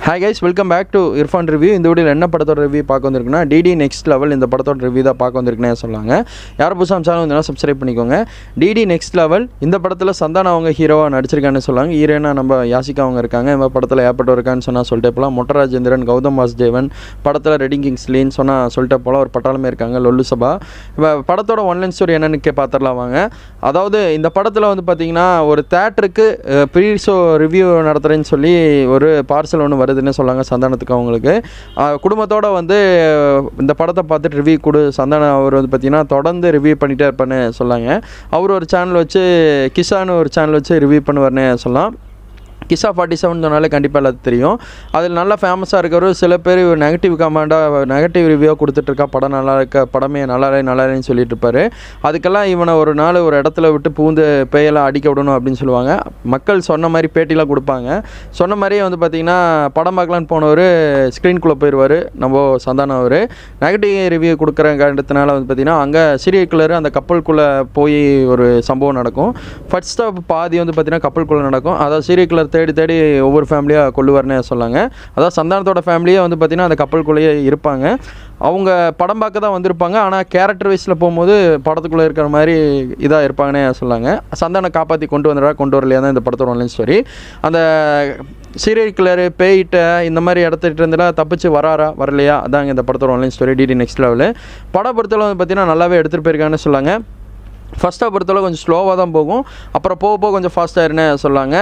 Hi guys, welcome back to Irfan review. இந்த வீடியோவில் என்ன படத்தோட ரிவ்யூ பார்க்க வந்திருக்குன்னா, டிடி நெக்ஸ்ட் லெவல் இந்த படத்தோட ரிவ்யூ தான் பார்க்க வந்திருக்குன்னு சொன்னாங்க. யாரும் புதுசாக சேனல் வந்து சப்ஸ்கிரைப் பண்ணிக்கோங்க. டிடி நெக்ஸ்ட் லெவல் இந்த படத்தில் சந்தானம் அவங்க ஹீரோவாக நடிச்சிருக்கான்னு சொன்னாங்க. ஹீரோனா நம்ம யாசிகா அவங்க இருக்காங்க. இந்த படத்தில் ஏற்பட்டு இருக்கான்னு சொல்லிட்டு போகலாம். மொட்ட ராஜேந்திரன், கௌதம் வாசுதேவன், படத்தில் ரெட்டிங் கிங்ஸ்லின்னு சொல்லிட்டு போகலாம். ஒரு பட்டாளமே இருக்காங்க, லொல்லு சபா. இப்போ படத்தோட ஒன்லைன் ஸ்டோரி என்னென்னு பார்த்துடலாம் வாங்க. அதாவது இந்த படத்தில் வந்து பார்த்திங்கன்னா, ஒரு தேட்டருக்கு ப்ரீ ஷோ ரிவ்யூ நடத்துகிறேன்னு சொல்லி ஒரு பார்சல் ஒன்று வருதுன்னு சொல்லாங்க சந்தானத்துக்கு. அவங்களுக்கு குடும்பத்தோடு வந்து இந்த படத்தை பார்த்துட்டு ரிவ்யூ கொடு சந்தானம். அவர் வந்து பார்த்திங்கன்னா தொடர்ந்து ரிவ்யூ பண்ணிகிட்டே இருப்பான்னு சொல்லாங்க. அவர் ஒரு சேனல் வச்சு, கிசான்னு ஒரு சேனல் வச்சு ரிவ்யூ பண்ணுவார்னே சொல்லலாம். கிசா 47 சொன்னாலே கண்டிப்பாக எல்லாத்துக்கும் தெரியும். அதில் நல்லா ஃபேமஸாக இருக்கிற சில பேர் நெகட்டிவ் கமெண்டாக நெகட்டிவ் ரிவ்யூவாக கொடுத்துட்ருக்கா. படம் நல்லா இருக்க, படமே நல்லாயின்னு சொல்லிட்டு இருப்பார். அதுக்கெல்லாம் இவனை ஒரு நாள் ஒரு இடத்துல விட்டு பூந்து பேயெல்லாம் அடிக்க விடணும் அப்படின்னு சொல்லுவாங்க. மக்கள் சொன்ன மாதிரி பேட்டிலாம் கொடுப்பாங்க. சொன்ன மாதிரியே வந்து பார்த்திங்கன்னா படம் பார்க்கலான்னு போனவர் ஸ்க்ரீன்குள்ளே போயிடுவார். நம்ம சந்தானம் அவர் நெகட்டிவ் ரிவ்யூ கொடுக்குற காரணத்தினால வந்து பார்த்திங்கன்னா அங்கே சீரியல் கில்லர் அந்த கப்பலுக்குள்ளே போய் ஒரு சம்பவம் நடக்கும். ஃபர்ஸ்ட் ஆஃப் பாதி வந்து பார்த்திங்கன்னா கப்பலுக்குள்ளே நடக்கும். அதாவது சீரியல் கில்லர் தேடி ஒவ்வொரு ஃபேமிலியாக கொள்ளுவார்னே சொல்லாங்க. அதாவது சந்தானத்தோட ஃபேமிலியே வந்து பார்த்திங்கன்னா அந்த கப்பலுக்குள்ளேயே இருப்பாங்க. அவங்க படம் பார்க்க தான் வந்திருப்பாங்க. ஆனால் கேரக்டர் வைஸில் போகும்போது படத்துக்குள்ளே இருக்கிற மாதிரி இதாக இருப்பாங்கன்னே சொல்லாங்க. சந்தானம் காப்பாற்றி கொண்டு வரலையா தான் இந்த படத்தோட ஒன்லைன் ஸ்டோரி. அந்த சீரியல் கில்லரு பேயிட்ட இந்த மாதிரி இடத்துட்டு இருந்தெல்லாம் தப்பிச்சு வரலையா அதாங்க இந்த படத்தோட one line story. DD next level படம் பொறுத்தளவு வந்து பார்த்திங்கன்னா நல்லாவே எடுத்துகிட்டு போயிருக்காங்கன்னு சொல்லாங்க. ஃபஸ்ட்டாக பொறுத்தளவு கொஞ்சம் ஸ்லோவாக தான் போகும். அப்புறம் போக கொஞ்சம் ஃபாஸ்ட்டாகிருன்னு சொல்லாங்க.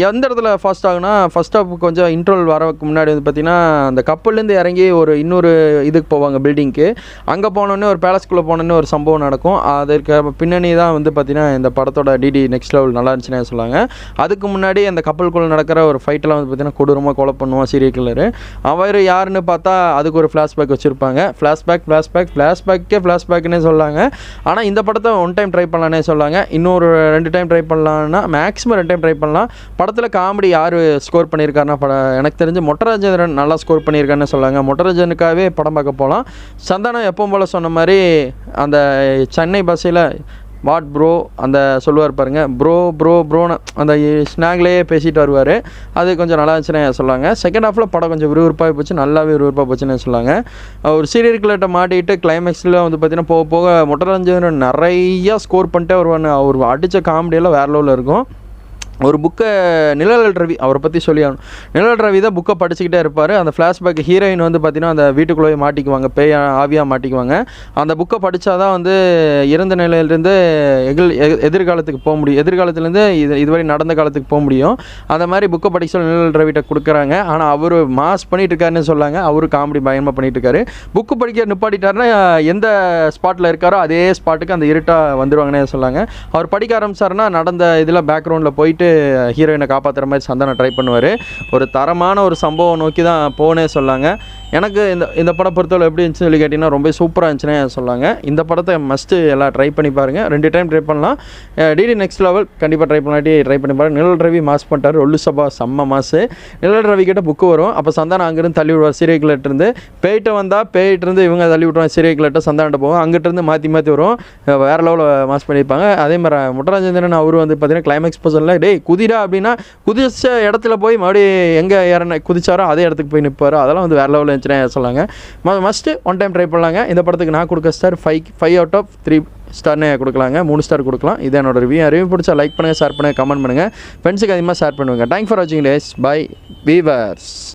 எந்த இடத்துல ஃபாஸ்ட் ஆகுனா, ஃபஸ்ட் ஆஃப் கொஞ்சம் இன்ட்ரோல் வரக்கு முன்னாடி வந்து பார்த்திங்கன்னா அந்த கப்பல்லேருந்து இறங்கி ஒரு இன்னொரு இதுக்கு போவாங்க, பில்டிங்க்கு. அங்கே போனோடனே ஒரு பேலஸ்குள்ளே போனோடனே ஒரு சம்பவம் நடக்கும். அதற்கு பின்னணி தான் வந்து பார்த்திங்கன்னா இந்த படத்தோட டிடி நெக்ஸ்ட் லெவல் நல்லா இருந்துச்சுன்னே சொல்லாங்க. அதுக்கு முன்னாடி அந்த கப்பலுக்குள்ளே நடக்கிற ஒரு ஃபைட்டெல்லாம் வந்து பார்த்திங்கன்னா கொடூரமாக கொலை பண்ணுவான் சீரியல் கில்லரு. அவர் யாருன்னு பார்த்தா அதுக்கு ஒரு ஃப்ளாஷ்பேக் வச்சுருப்பாங்க. ஃப்ளாஷ்பேக்குன்னே சொல்லாங்க. ஆனால் இந்த படத்தை ஒன் டைம் ட்ரை பண்ணலான்னே சொல்லாங்க. இன்னொரு 2 டைம் ட்ரை பண்ணலான்னா, மேக்ஸிமம் 2 டைம் ட்ரை பண்ணலாம். படத்தில் காமெடி யார் ஸ்கோர் பண்ணியிருக்காருன்னா, எனக்கு தெரிஞ்சு மொட்ட ராஜேந்திரன் நல்லா ஸ்கோர் பண்ணியிருக்காருன்னு சொல்லாங்க. மொட்ட ராஜேந்திரனுக்காகவே படம் பார்க்க போகலாம். சந்தானம் எப்பவும் போல் சொன்ன மாதிரி அந்த சென்னை பாஷையில் வாட் ப்ரோ அந்த சொல்லுவார் பாருங்க, ப்ரோன்னு அந்த ஸ்நாக்லேயே பேசிட்டு வருவார். அது கொஞ்சம் நல்லா இருந்துச்சுன்னு சொல்லாங்க. செகண்ட் ஹாஃபில் படம் கொஞ்சம் விறுவிறுப்பாக போச்சு, நல்லாவே விறுவிறுப்பாக போச்சுன்னு சொல்லாங்க. ஒரு சீரியல் கில்லர்கிட்ட மாட்டிட்டு கிளைமேக்ஸில் வந்து பார்த்திங்கன்னா போக மொட்ட ராஜேந்திரன் நிறையா ஸ்கோர் பண்ணிட்டே வருவான்னு. அவர் அடித்த காமெடியெல்லாம் வேறு லெவலில் இருக்கும். ஒரு புக்கை நிழல் ரவி அவரை பற்றி சொல்லி ஆகணும். நிழல் ரவி தான் புக்கை படிச்சுக்கிட்டே இருப்பார். அந்த ஃப்ளாஷ்பேக் ஹீரோயின் வந்து பார்த்திங்கன்னா அந்த வீட்டுக்குள்ளேயே மாட்டிக்குவாங்க, பேய் ஆவியாக மாட்டிக்குவாங்க. அந்த புக்கை படித்தா தான் வந்து இறந்த நிலையிலேருந்து எதிர்காலத்துக்கு போக முடியும், எதிர்காலத்துலேருந்து இதுவரை நடந்த காலத்துக்கு போக முடியும். அந்த மாதிரி புக்கை படிக்க சொல்லி நிழல் ரவிட்ட கொடுக்குறாங்க. ஆனால் அவர் மாஸ் பண்ணிகிட்டு இருக்காருன்னு சொல்லாங்க. அவரு காமெடி பயமாக பண்ணிகிட்டு இருக்காரு. புக்கு படிக்க நிப்பாட்டிட்டாருன்னா எந்த ஸ்பாட்டில் இருக்காரோ அதே ஸ்பாட்டுக்கு அந்த இருட்டாக வந்துடுவாங்கன்னே சொல்லாங்க. அவர் படிக்க ஆரம்பிச்சாருன்னா நடந்த இதில் பேக்ரவுண்டில் போயிட்டு ஹீரோயினை காப்பாற்றுற மாதிரி சந்தானம் ட்ரை பண்ணுவார். ஒரு தரமான ஒரு சம்பவம் நோக்கி தான் போனே சொல்லாங்க. எனக்கு இந்த படம் பொறுத்தவரை எப்படி இருந்துச்சுன்னு சொல்லி கேட்டிங்கன்னா ரொம்ப சூப்பராக இருந்துச்சுன்னே சொல்லாங்க. இந்த படத்தை மஸ்ட்டு எல்லாம் ட்ரை பண்ணி பாருங்கள். 2 டைம் ட்ரை பண்ணலாம். டிடி நெக்ஸ்ட் லெவல் கண்டிப்பாக ட்ரை பண்ணி பாருங்கள். நிழல் ரவி மாஸ் பண்ணிட்டார். லொல்லு சபா செம்ம மாசு. நிழல் ரவி கிட்ட புக்கு வரும். அப்போ சந்தானம் அங்கேருந்து தள்ளி விடுவார் சீரியல் கில்லர்ட்டேருந்து. பேயிட்டிருந்து இவங்க தள்ளி விட்டுருவாங்க சீரியல் கில்லர்ட்ட. சந்தானிட்ட போவோம். அங்கிட்டிருந்து மாற்றி வரும். வேறு லெவலில் மாஸ் பண்ணியிருப்பாங்க. அதே மாதிரி முட்டராஜேந்திரன் அவர் வந்து பார்த்திங்கன்னா கிளைமேக்ஸ் பொசிஷனில் டேய் குதிரா அப்படின்னா குதிச்ச இடத்துல போய் மறுபடியும் எங்கே குதிச்சாரோ அதே இடத்துக்கு போய் நிற்பார். அதெல்லாம் வந்து வேறு லெவலில் இருந்துச்சுன்னு சொல்லாங்க. மஸ்ட்டு ஒன் டைம் ட்ரை பண்ணலாங்க. இந்த படத்துக்கு நான் கொடுக்க ஸ்டார் 5 out of 3 ஸ்டார்னே கொடுக்கலாங்க. 3 ஸ்டார் கொடுக்கலாம். இது என்னோட ரிவ்யூ பிடிச்சா லைக் பண்ணுங்கள், ஷேர் பண்ணுங்கள், கமெண்ட் பண்ணுங்கள், ஃப்ரெண்ட்ஸுக்கு அதிகமாக ஷேர் பண்ணுங்கள். தேங்க்ஸ் ஃபார் வாட்சிங் டேஸ். Bye viewers.